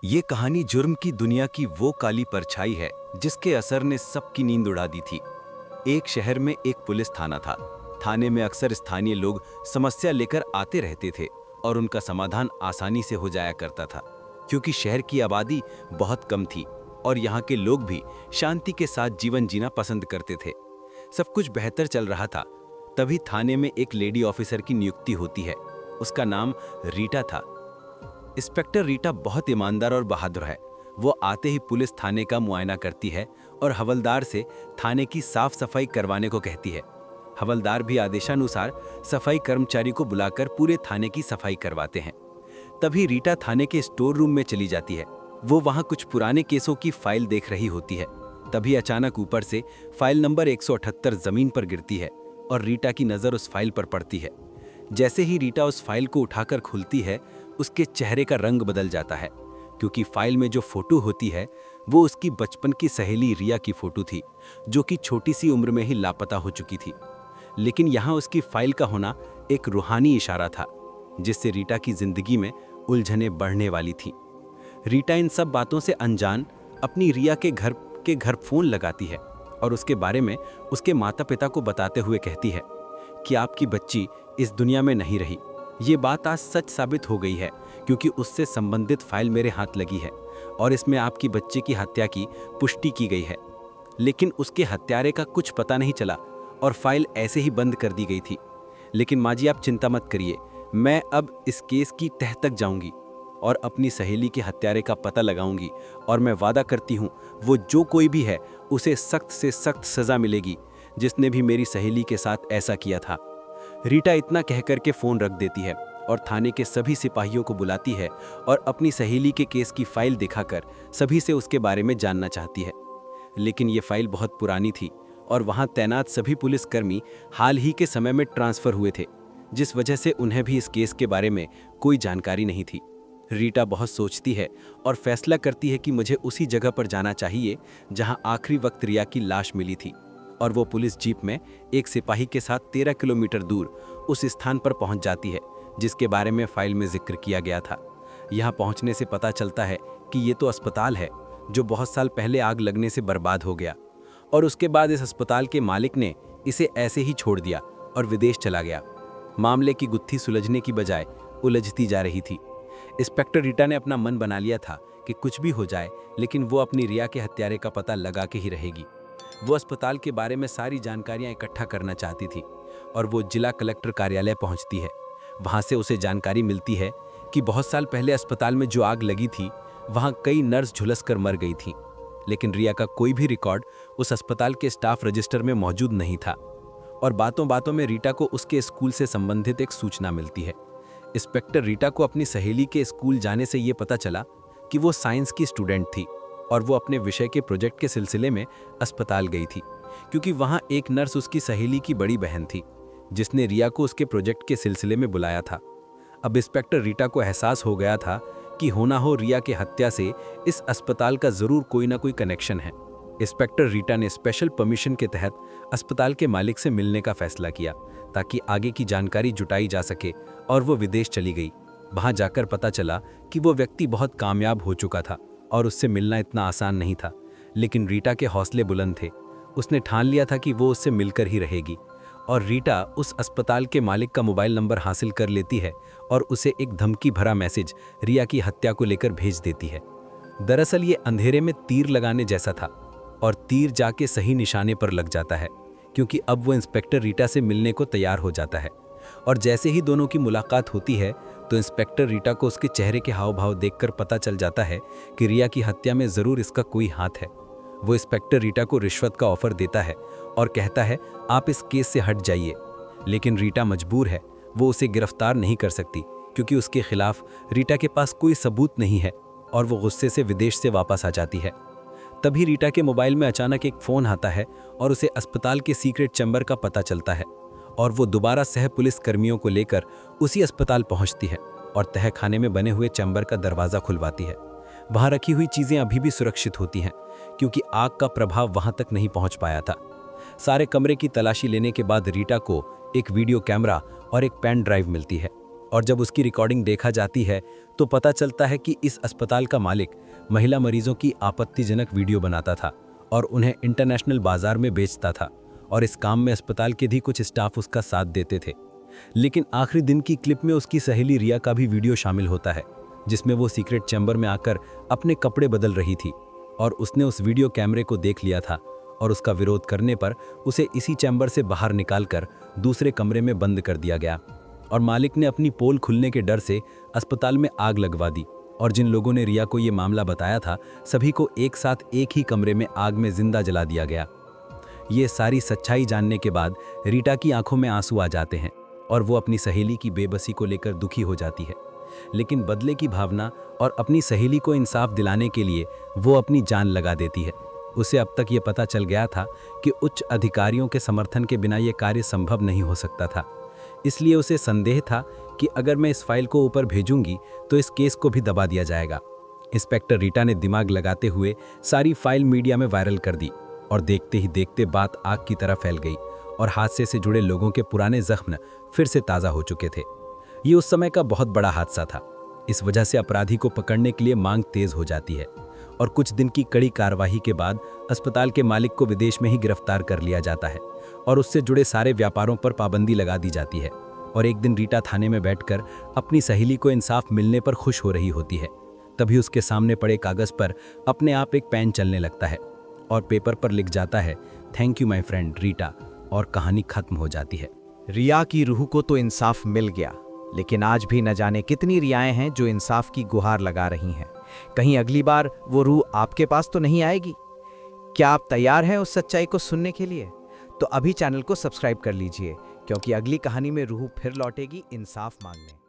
ये कहानी जुर्म की दुनिया की वो काली परछाई है जिसके असर ने सबकी नींद उड़ा दी थी। एक शहर में एक पुलिस थाना था। थाने में अक्सर स्थानीय लोग समस्या लेकर आते रहते थे और उनका समाधान आसानी से हो जाया करता था, क्योंकि शहर की आबादी बहुत कम थी और यहाँ के लोग भी शांति के साथ जीवन जीना पसंद करते थे। सब कुछ बेहतर चल रहा था। तभी थाने में एक लेडी ऑफिसर की नियुक्ति होती है। उसका नाम रीटा था। इंस्पेक्टर रीटा बहुत ईमानदार और बहादुर है। वो आते ही पुलिस थाने का मुआयना करती है और हवलदार से थाने की साफ सफाई करवाने को कहती है। हवलदार भी आदेशानुसार सफाई कर्मचारी को बुलाकर पूरे थाने की सफाई करवाते हैं। तभी रीटा थाने के स्टोर रूम में चली जाती है। वो वहाँ कुछ पुराने केसों की फाइल देख रही होती है। तभी अचानक ऊपर से फाइल नंबर 178 जमीन पर गिरती है और रीटा की नज़र उस फाइल पर पड़ती है। जैसे ही रीटा उस फाइल को उठाकर खुलती है, उसके चेहरे का रंग बदल जाता है, क्योंकि फाइल में जो फोटो होती है वो उसकी बचपन की सहेली रिया की फोटो थी, जो कि छोटी सी उम्र में ही लापता हो चुकी थी। लेकिन यहाँ उसकी फाइल का होना एक रूहानी इशारा था, जिससे रीटा की जिंदगी में उलझनें बढ़ने वाली थी। रीटा इन सब बातों से अनजान अपनी रिया के घर फोन लगाती है और उसके बारे में उसके माता पिता को बताते हुए कहती है कि आपकी बच्ची इस दुनिया में नहीं रही। ये बात आज सच साबित हो गई है, क्योंकि उससे संबंधित फाइल मेरे हाथ लगी है और इसमें आपकी बच्चे की हत्या की पुष्टि की गई है। लेकिन उसके हत्यारे का कुछ पता नहीं चला और फाइल ऐसे ही बंद कर दी गई थी। लेकिन माँ जी, आप चिंता मत करिए, मैं अब इस केस की तह तक जाऊंगी और अपनी सहेली के हत्यारे का पता लगाऊंगी और मैं वादा करती हूँ वो जो कोई भी है उसे सख्त से सख्त सजा मिलेगी, जिसने भी मेरी सहेली के साथ ऐसा किया था। रीटा इतना कहकर के फोन रख देती है और थाने के सभी सिपाहियों को बुलाती है और अपनी सहेली के केस की फाइल दिखाकर सभी से उसके बारे में जानना चाहती है। लेकिन ये फाइल बहुत पुरानी थी और वहाँ तैनात सभी पुलिसकर्मी हाल ही के समय में ट्रांसफर हुए थे, जिस वजह से उन्हें भी इस केस के बारे में कोई जानकारी नहीं थी। रीटा बहुत सोचती है और फैसला करती है कि मुझे उसी जगह पर जाना चाहिए जहाँ आखिरी वक्त रिया की लाश मिली थी, और वो पुलिस जीप में एक सिपाही के साथ 13 किलोमीटर दूर उस स्थान पर पहुंच जाती है जिसके बारे में फाइल में जिक्र किया गया था। यहाँ पहुंचने से पता चलता है कि ये तो अस्पताल है जो बहुत साल पहले आग लगने से बर्बाद हो गया, और उसके बाद इस अस्पताल के मालिक ने इसे ऐसे ही छोड़ दिया और विदेश चला गया। मामले की गुत्थी सुलझने की बजाय उलझती जा रही थी। इंस्पेक्टर रीटा ने अपना मन बना लिया था कि कुछ भी हो जाए, लेकिन वो अपनी रिया के हत्यारे का पता लगा के ही रहेगी। वो अस्पताल के बारे में सारी जानकारियां इकट्ठा करना चाहती थी और वो जिला कलेक्टर कार्यालय पहुंचती है। वहां से उसे जानकारी मिलती है कि बहुत साल पहले अस्पताल में जो आग लगी थी वहां कई नर्स झुलस कर मर गई थीं, लेकिन रिया का कोई भी रिकॉर्ड उस अस्पताल के स्टाफ रजिस्टर में मौजूद नहीं था। और बातों बातों में रीटा को उसके स्कूल से संबंधित एक सूचना मिलती है। इंस्पेक्टर रीटा को अपनी सहेली के स्कूल जाने से ये पता चला कि वो साइंस की स्टूडेंट थी और वो अपने विषय के प्रोजेक्ट के सिलसिले में अस्पताल गई थी, क्योंकि वहाँ एक नर्स उसकी सहेली की बड़ी बहन थी जिसने रिया को उसके प्रोजेक्ट के सिलसिले में बुलाया था। अब इंस्पेक्टर रीटा को एहसास हो गया था कि होना हो रिया के हत्या से इस अस्पताल का जरूर कोई ना कोई कनेक्शन है। इंस्पेक्टर रीटा ने स्पेशल परमिशन के तहत अस्पताल के मालिक से मिलने का फैसला किया ताकि आगे की जानकारी जुटाई जा सके, और वो विदेश चली गई। वहाँ जाकर पता चला कि वो व्यक्ति बहुत कामयाब हो चुका था और उससे मिलना इतना आसान नहीं था, लेकिन रीटा के हौसले बुलंद थे। उसने ठान लिया था कि वो उससे मिलकर ही रहेगी, और रीटा उस अस्पताल के मालिक का मोबाइल नंबर हासिल कर लेती है और उसे एक धमकी भरा मैसेज रिया की हत्या को लेकर भेज देती है। दरअसल ये अंधेरे में तीर लगाने जैसा था, और तीर जाके सही निशाने पर लग जाता है, क्योंकि अब वो इंस्पेक्टर रीटा से मिलने को तैयार हो जाता है। और जैसे ही दोनों की मुलाकात होती है तो इंस्पेक्टर रीटा को उसके चेहरे के हाव भाव देखकर पता चल जाता है कि रिया की हत्या में ज़रूर इसका कोई हाथ है। वो इंस्पेक्टर रीटा को रिश्वत का ऑफर देता है और कहता है आप इस केस से हट जाइए, लेकिन रीटा मजबूर है। वो उसे गिरफ्तार नहीं कर सकती क्योंकि उसके खिलाफ रीटा के पास कोई सबूत नहीं है, और वो गुस्से से विदेश से वापस आ जाती है। तभी रीटा के मोबाइल में अचानक एक फ़ोन आता है और उसे अस्पताल के सीक्रेट चैम्बर का पता चलता है, और वो दोबारा सह पुलिस कर्मियों को लेकर उसी अस्पताल पहुंचती है और तहखाने में बने हुए चैम्बर का दरवाज़ा खुलवाती है। वहां रखी हुई चीज़ें अभी भी सुरक्षित होती हैं, क्योंकि आग का प्रभाव वहां तक नहीं पहुंच पाया था। सारे कमरे की तलाशी लेने के बाद रीटा को एक वीडियो कैमरा और एक पेन ड्राइव मिलती है, और जब उसकी रिकॉर्डिंग देखा जाती है तो पता चलता है कि इस अस्पताल का मालिक महिला मरीजों की आपत्तिजनक वीडियो बनाता था और उन्हें इंटरनेशनल बाजार में बेचता था, और इस काम में अस्पताल के भी कुछ स्टाफ उसका साथ देते थे। लेकिन आखिरी दिन की क्लिप में उसकी सहेली रिया का भी वीडियो शामिल होता है, जिसमें वो सीक्रेट चैम्बर में आकर अपने कपड़े बदल रही थी, और उसने उस वीडियो कैमरे को देख लिया था और उसका विरोध करने पर उसे इसी चैम्बर से बाहर निकालकर दूसरे कमरे में बंद कर दिया गया। और मालिक ने अपनी पोल खुलने के डर से अस्पताल में आग लगवा दी, और जिन लोगों ने रिया को ये मामला बताया था सभी को एक साथ एक ही कमरे में आग में जिंदा जला दिया गया। ये सारी सच्चाई जानने के बाद रीटा की आंखों में आंसू आ जाते हैं और वो अपनी सहेली की बेबसी को लेकर दुखी हो जाती है। लेकिन बदले की भावना और अपनी सहेली को इंसाफ दिलाने के लिए वो अपनी जान लगा देती है। उसे अब तक ये पता चल गया था कि उच्च अधिकारियों के समर्थन के बिना ये कार्य संभव नहीं हो सकता था, इसलिए उसे संदेह था कि अगर मैं इस फाइल को ऊपर भेजूंगी तो इस केस को भी दबा दिया जाएगा। इंस्पेक्टर रीटा ने दिमाग लगाते हुए सारी फाइल मीडिया में वायरल कर दी, और देखते ही देखते बात आग की तरह फैल गई और हादसे से जुड़े लोगों के पुराने जख्म फिर से ताज़ा हो चुके थे। ये उस समय का बहुत बड़ा हादसा था। इस वजह से अपराधी को पकड़ने के लिए मांग तेज हो जाती है, और कुछ दिन की कड़ी कार्रवाई के बाद अस्पताल के मालिक को विदेश में ही गिरफ्तार कर लिया जाता है और उससे जुड़े सारे व्यापारों पर पाबंदी लगा दी जाती है। और एक दिन रीटा थाने में बैठकर अपनी सहेली को इंसाफ मिलने पर खुश हो रही होती है। तभी उसके सामने पड़े कागज पर अपने आप एक पेन चलने लगता है और पेपर पर लिख जाता है, thank you my friend Rita, और कहानी खत्म हो जाती है। रिया की रूह को तो इंसाफ मिल गया, लेकिन आज भी न जाने कितनी रियाएं हैं जो इंसाफ की गुहार लगा रही हैं। कहीं अगली बार वो रूह आपके पास तो नहीं आएगी? क्या आप तैयार हैं उस सच्चाई को सुनने के लिए? तो अभी चैनल को सब्सक्राइब कर लीजिए, क्योंकि अगली कहानी में रूह फिर लौटेगी इंसाफ मांगने।